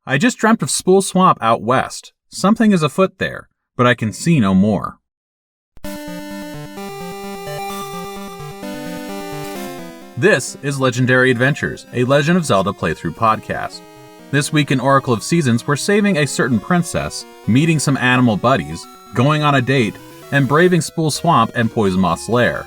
I just dreamt of Spool Swamp out west. Something is afoot there, but I can see no more. This is Legendary Adventures, a Legend of Zelda playthrough podcast. This week in Oracle of Seasons, we're saving a certain princess, meeting some animal buddies, going on a date, and braving Spool Swamp and Poison Moth's lair.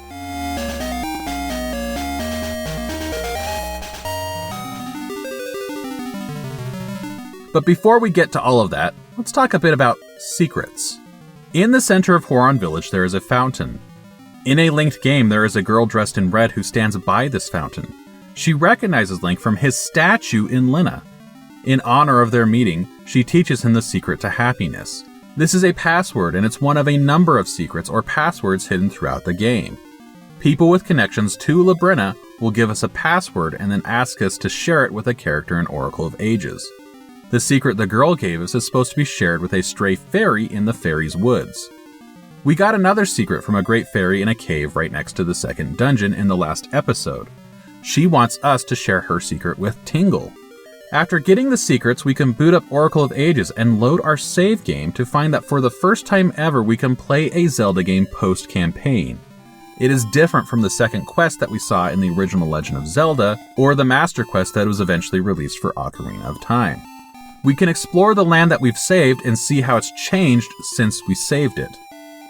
But before we get to all of that, let's talk a bit about secrets. In the center of Horon Village, there is a fountain. In a linked game, there is a girl dressed in red who stands by this fountain. She recognizes Link from his statue in Lina. In honor of their meeting, she teaches him the secret to happiness. This is a password, and it's one of a number of secrets or passwords hidden throughout the game. People with connections to Labrina will give us a password and then ask us to share it with a character in Oracle of Ages. The secret the girl gave us is supposed to be shared with a stray fairy in the fairy's woods. We got another secret from a great fairy in a cave right next to the second dungeon in the last episode. She wants us to share her secret with Tingle. After getting the secrets, we can boot up Oracle of Ages and load our save game to find that for the first time ever we can play a Zelda game post-campaign. It is different from the second quest that we saw in the original Legend of Zelda, or the Master Quest that was eventually released for Ocarina of Time. We can explore the land that we've saved and see how it's changed since we saved it.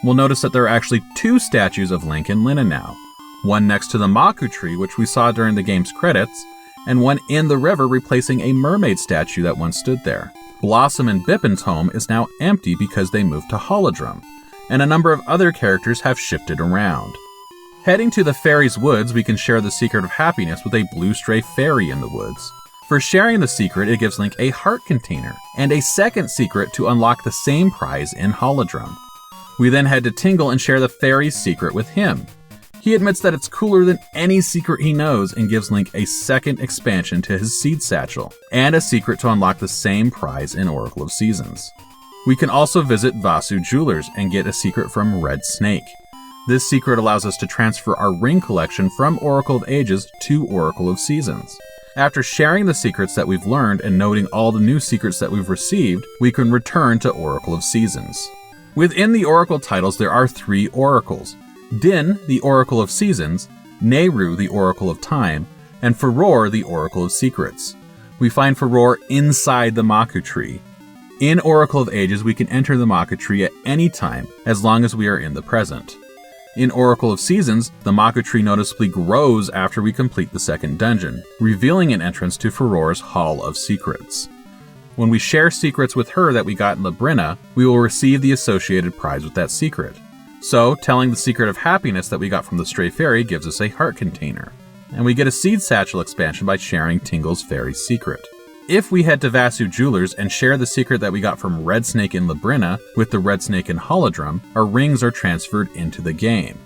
We'll notice that there are actually two statues of Link in Lina now. One next to the Maku tree, which we saw during the game's credits, and one in the river replacing a mermaid statue that once stood there. Blossom and Bippin's home is now empty because they moved to Holodrum, and a number of other characters have shifted around. Heading to the fairy's woods, we can share the secret of happiness with a blue stray fairy in the woods. For sharing the secret, it gives Link a heart container, and a second secret to unlock the same prize in Holodrum. We then head to Tingle and share the fairy's secret with him. He admits that it's cooler than any secret he knows and gives Link a second expansion to his seed satchel, and a secret to unlock the same prize in Oracle of Seasons. We can also visit Vasu Jewelers and get a secret from Red Snake. This secret allows us to transfer our ring collection from Oracle of Ages to Oracle of Seasons. After sharing the secrets that we've learned and noting all the new secrets that we've received, we can return to Oracle of Seasons. Within the Oracle titles, there are three Oracles: Din, the Oracle of Seasons, Nehru, the Oracle of Time, and Farore, the Oracle of Secrets. We find Farore inside the Maku tree. In Oracle of Ages, we can enter the Maku tree at any time, as long as we are in the present. In Oracle of Seasons, the Maku tree noticeably grows after we complete the second dungeon, revealing an entrance to Farore's Hall of Secrets. When we share secrets with her that we got in Labrina, we will receive the associated prize with that secret. So, telling the secret of happiness that we got from the stray fairy gives us a heart container. And we get a seed satchel expansion by sharing Tingle's fairy's secret. If we head to Vasu Jewelers and share the secret that we got from Red Snake in Labrina with the Red Snake in Holodrum, our rings are transferred into the game.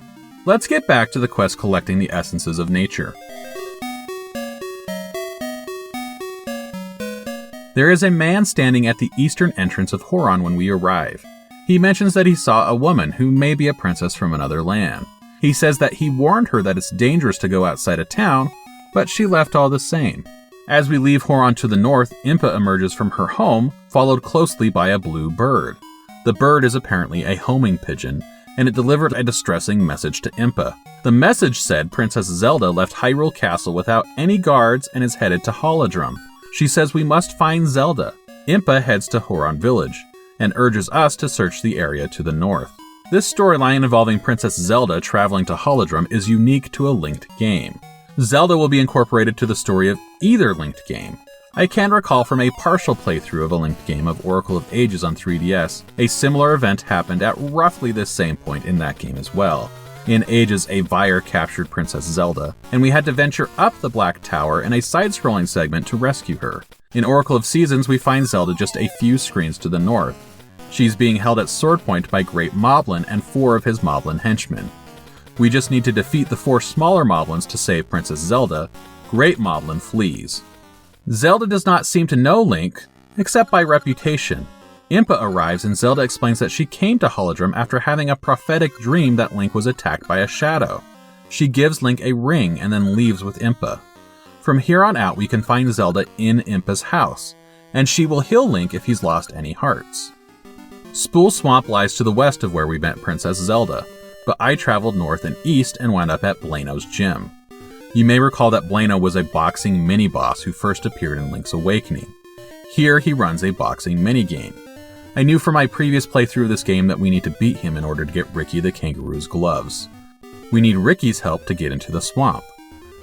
Let's get back to the quest collecting the essences of nature. There is a man standing at the eastern entrance of Horon when we arrive. He mentions that he saw a woman who may be a princess from another land. He says that he warned her that it's dangerous to go outside of town, but she left all the same. As we leave Horon to the north, Impa emerges from her home, followed closely by a blue bird. The bird is apparently a homing pigeon, and it delivered a distressing message to Impa. The message said Princess Zelda left Hyrule Castle without any guards and is headed to Holodrum. She says we must find Zelda. Impa heads to Horon Village, and urges us to search the area to the north. This storyline involving Princess Zelda traveling to Holodrum is unique to a linked game. Zelda will be incorporated to the story of either linked game. I can recall from a partial playthrough of a linked game of Oracle of Ages on 3DS, a similar event happened at roughly this same point in that game as well. In Ages, a Vyre captured Princess Zelda, and we had to venture up the Black Tower in a side-scrolling segment to rescue her. In Oracle of Seasons, we find Zelda just a few screens to the north. She's being held at sword point by Great Moblin and 4 of his Moblin henchmen. We just need to defeat the 4 smaller Moblins to save Princess Zelda. Great Moblin flees. Zelda does not seem to know Link, except by reputation. Impa arrives and Zelda explains that she came to Holodrum after having a prophetic dream that Link was attacked by a shadow. She gives Link a ring and then leaves with Impa. From here on out, we can find Zelda in Impa's house. and she will heal Link if he's lost any hearts. Spool Swamp lies to the west of where we met Princess Zelda, but I traveled north and east and wound up at Blano's gym. You may recall that Blano was a boxing mini-boss who first appeared in Link's Awakening. Here he runs a boxing minigame. I knew from my previous playthrough of this game that we need to beat him in order to get Ricky the Kangaroo's gloves. We need Ricky's help to get into the swamp.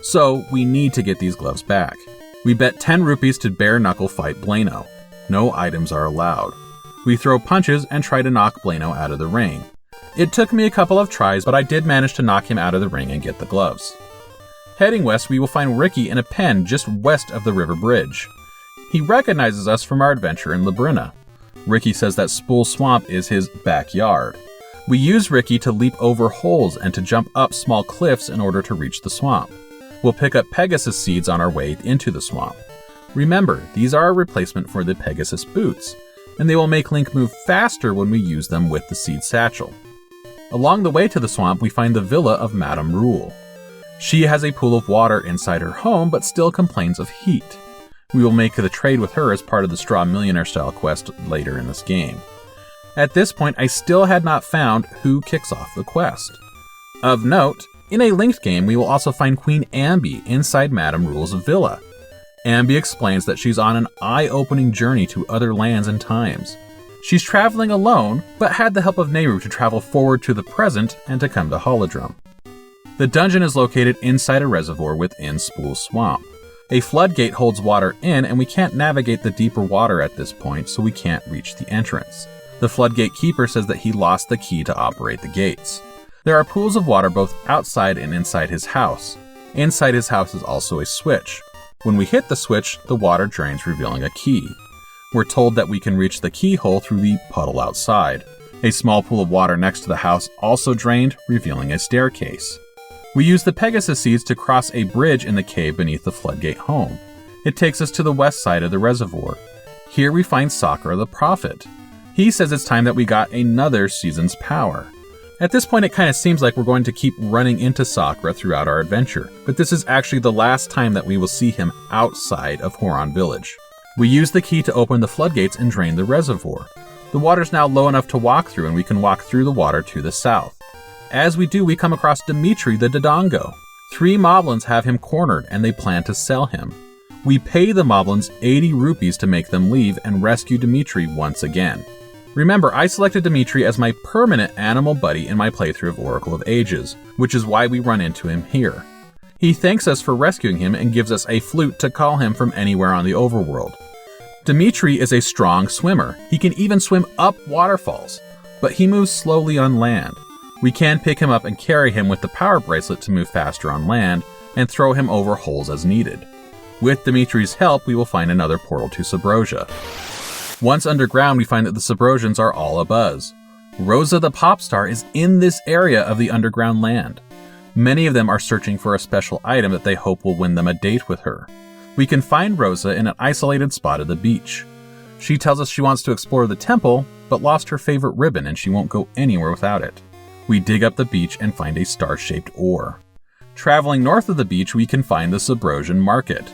So we need to get these gloves back. We bet 10 rupees to bare knuckle fight Blano. No items are allowed. We throw punches and try to knock Blano out of the ring. It took me a couple of tries, but I did manage to knock him out of the ring and get the gloves. Heading west, we will find Ricky in a pen just west of the river bridge. He recognizes us from our adventure in Labrina. Ricky says that Spool Swamp is his backyard. We use Ricky to leap over holes and to jump up small cliffs in order to reach the swamp. We'll pick up Pegasus seeds on our way into the swamp. Remember, these are a replacement for the Pegasus boots, and they will make Link move faster when we use them with the seed satchel. Along the way to the swamp, we find the villa of Madame Rule. She has a pool of water inside her home, but still complains of heat. We will make the trade with her as part of the Straw Millionaire style quest later in this game. At this point, I still had not found who kicks off the quest. Of note, in a linked game, we will also find Queen Ambi inside Madame Rule's villa. Ambi explains that she's on an eye-opening journey to other lands and times. She's traveling alone, but had the help of Nehru to travel forward to the present and to come to Holodrum. The dungeon is located inside a reservoir within Spool Swamp. A floodgate holds water in, and we can't navigate the deeper water at this point, so we can't reach the entrance. The floodgate keeper says that he lost the key to operate the gates. There are pools of water both outside and inside his house. Inside his house is also a switch. When we hit the switch, the water drains, revealing a key. We're told that we can reach the keyhole through the puddle outside. A small pool of water next to the house also drained, revealing a staircase. We use the Pegasus seeds to cross a bridge in the cave beneath the floodgate home. It takes us to the west side of the reservoir. Here we find Sakura the Prophet. He says it's time that we got another season's power. At this point, it kind of seems like we're going to keep running into Sakura throughout our adventure, but this is actually the last time that we will see him outside of Horon Village. We use the key to open the floodgates and drain the reservoir. The water's now low enough to walk through, and we can walk through the water to the south. As we do, we come across Dimitri the Dodongo. 3 moblins have him cornered, and they plan to sell him. We pay the moblins 80 rupees to make them leave and rescue Dimitri once again. Remember, I selected Dimitri as my permanent animal buddy in my playthrough of Oracle of Ages, which is why we run into him here. He thanks us for rescuing him and gives us a flute to call him from anywhere on the overworld. Dimitri is a strong swimmer. He can even swim up waterfalls, but he moves slowly on land. We can pick him up and carry him with the power bracelet to move faster on land and throw him over holes as needed. With Dimitri's help, we will find another portal to Subrosia. Once underground, we find that the Subrosians are all abuzz. Rosa the pop star is in this area of the underground land. Many of them are searching for a special item that they hope will win them a date with her. We can find Rosa in an isolated spot at the beach. She tells us she wants to explore the temple, but lost her favorite ribbon and she won't go anywhere without it. We dig up the beach and find a star-shaped ore. Traveling north of the beach, we can find the Subrosian Market.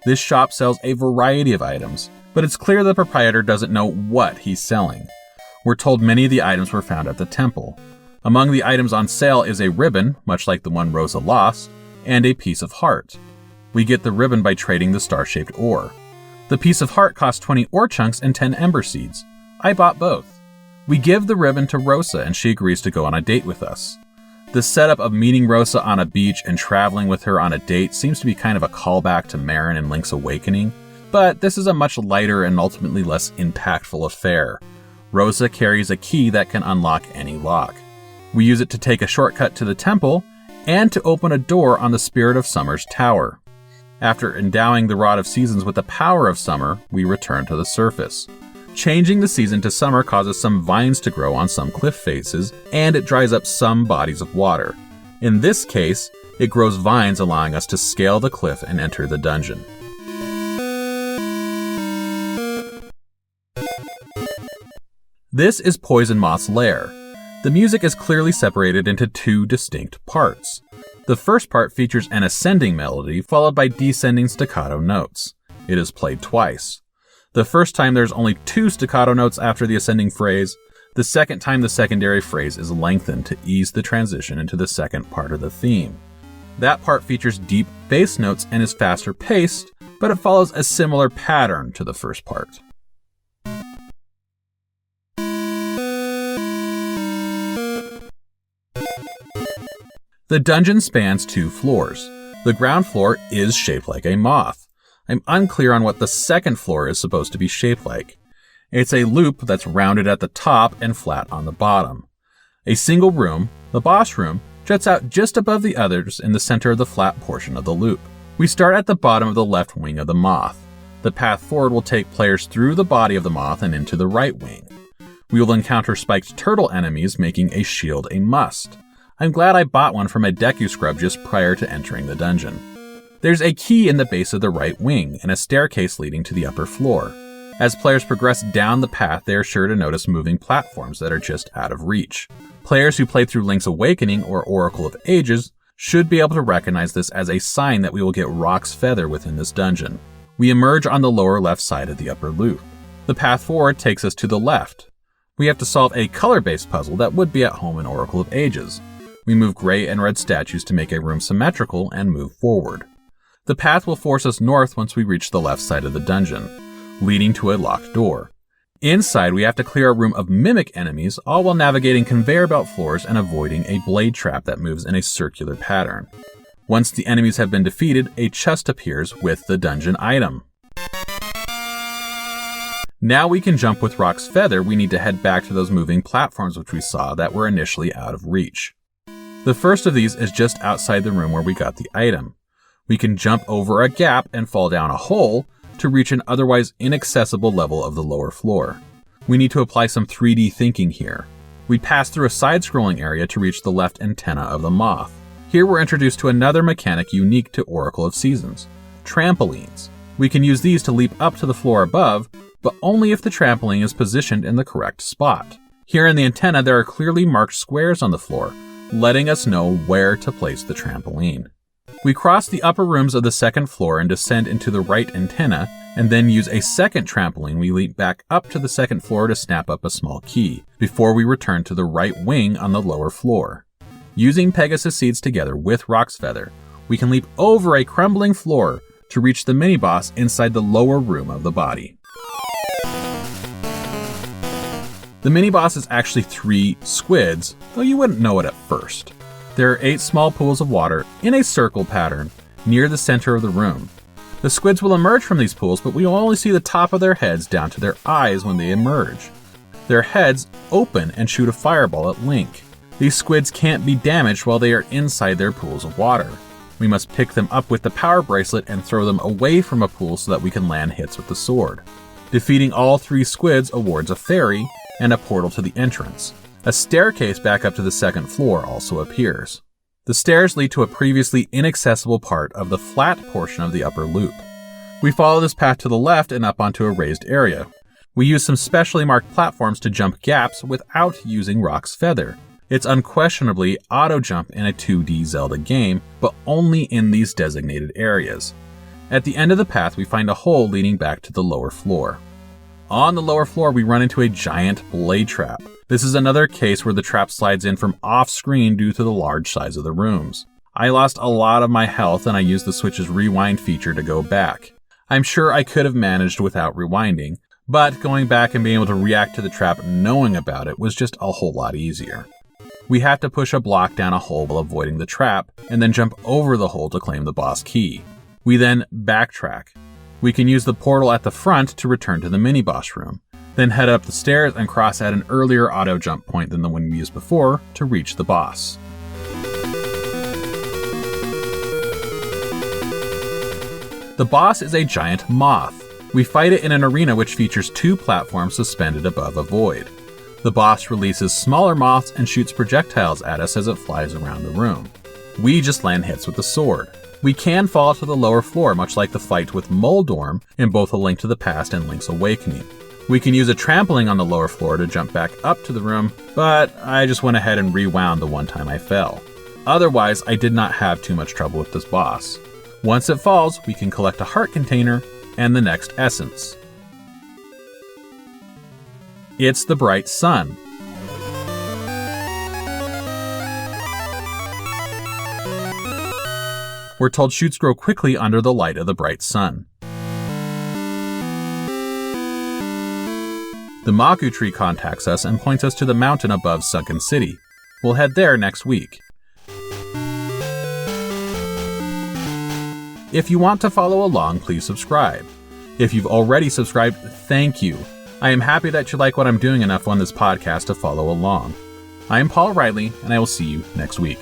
This shop sells a variety of items, but it's clear the proprietor doesn't know what he's selling. We're told many of the items were found at the temple. Among the items on sale is a ribbon, much like the one Rosa lost, and a piece of heart. We get the ribbon by trading the star-shaped ore. The piece of heart costs 20 ore chunks and 10 ember seeds. I bought both. We give the ribbon to Rosa and she agrees to go on a date with us. The setup of meeting Rosa on a beach and traveling with her on a date seems to be kind of a callback to Marin and Link's Awakening, but this is a much lighter and ultimately less impactful affair. Rosa carries a key that can unlock any lock. We use it to take a shortcut to the temple and to open a door on the Spirit of Summer's tower. After endowing the Rod of Seasons with the power of summer, we return to the surface. Changing the season to summer causes some vines to grow on some cliff faces, and it dries up some bodies of water. In this case, it grows vines, allowing us to scale the cliff and enter the dungeon. This is Poison Moth's lair. The music is clearly separated into 2 distinct parts. The first part features an ascending melody followed by descending staccato notes. It is played twice. The first time there's only 2 staccato notes after the ascending phrase. The second time the secondary phrase is lengthened to ease the transition into the second part of the theme. That part features deep bass notes and is faster paced, but it follows a similar pattern to the first part. The dungeon spans 2 floors. The ground floor is shaped like a moth. I'm unclear on what the second floor is supposed to be shaped like. It's a loop that's rounded at the top and flat on the bottom. A single room, the boss room, juts out just above the others in the center of the flat portion of the loop. We start at the bottom of the left wing of the moth. The path forward will take players through the body of the moth and into the right wing. We will encounter spiked turtle enemies, making a shield a must. I'm glad I bought one from a Deku Scrub just prior to entering the dungeon. There's a key in the base of the right wing and a staircase leading to the upper floor. As players progress down the path, they are sure to notice moving platforms that are just out of reach. Players who played through Link's Awakening or Oracle of Ages should be able to recognize this as a sign that we will get Rock's Feather within this dungeon. We emerge on the lower left side of the upper loop. The path forward takes us to the left. We have to solve a color-based puzzle that would be at home in Oracle of Ages. We move gray and red statues to make a room symmetrical and move forward. The path will force us north once we reach the left side of the dungeon, leading to a locked door. Inside, we have to clear a room of mimic enemies, all while navigating conveyor belt floors and avoiding a blade trap that moves in a circular pattern. Once the enemies have been defeated, a chest appears with the dungeon item. Now we can jump with Rock's Feather. We need to head back to those moving platforms which we saw that were initially out of reach. The first of these is just outside the room where we got the item. We can jump over a gap and fall down a hole to reach an otherwise inaccessible level of the lower floor. We need to apply some 3D thinking here. We pass through a side-scrolling area to reach the left antenna of the moth. Here we're introduced to another mechanic unique to Oracle of Seasons: trampolines. We can use these to leap up to the floor above, but only if the trampoline is positioned in the correct spot. Here in the antenna, there are clearly marked squares on the floor, letting us know where to place the trampoline. We cross the upper rooms of the second floor and descend into the right antenna, and then use a second trampoline. We leap back up to the second floor to snap up a small key, before we return to the right wing on the lower floor. Using Pegasus Seeds together with Rock's Feather, we can leap over a crumbling floor to reach the mini-boss inside the lower room of the body. The mini-boss is actually 3 squids, though you wouldn't know it at first. There are 8 small pools of water in a circle pattern near the center of the room. The squids will emerge from these pools, but we will only see the top of their heads down to their eyes when they emerge. Their heads open and shoot a fireball at Link. These squids can't be damaged while they are inside their pools of water. We must pick them up with the power bracelet and throw them away from a pool so that we can land hits with the sword. Defeating all 3 squids awards a fairy and a portal to the entrance. A staircase back up to the second floor also appears. The stairs lead to a previously inaccessible part of the flat portion of the upper loop. We follow this path to the left and up onto a raised area. We use some specially marked platforms to jump gaps without using Rock's Feather. It's unquestionably auto jump in a 2D Zelda game, but only in these designated areas. At the end of the path, we find a hole leading back to the lower floor. On the lower floor, we run into a giant blade trap. This is another case where the trap slides in from off-screen due to the large size of the rooms. I lost a lot of my health and I used the Switch's rewind feature to go back. I'm sure I could have managed without rewinding, but going back and being able to react to the trap knowing about it was just a whole lot easier. We have to push a block down a hole while avoiding the trap, and then jump over the hole to claim the boss key. We then backtrack. We can use the portal at the front to return to the mini-boss room, then head up the stairs and cross at an earlier auto jump point than the one we used before to reach the boss. The boss is a giant moth. We fight it in an arena which features 2 platforms suspended above a void. The boss releases smaller moths and shoots projectiles at us as it flies around the room. We just land hits with the sword. We can fall to the lower floor, much like the fight with Moldorm in both A Link to the Past and Link's Awakening. We can use a trampoline on the lower floor to jump back up to the room, but I just went ahead and rewound the one time I fell. Otherwise, I did not have too much trouble with this boss. Once it falls, we can collect a heart container and the next essence. It's the bright sun. We're told shoots grow quickly under the light of the bright sun. The Magu tree contacts us and points us to the mountain above Sunken City. We'll head there next week. If you want to follow along, please subscribe. If you've already subscribed, thank you. I am happy that you like what I'm doing enough on this podcast to follow along. I am Paul Riley, and I will see you next week.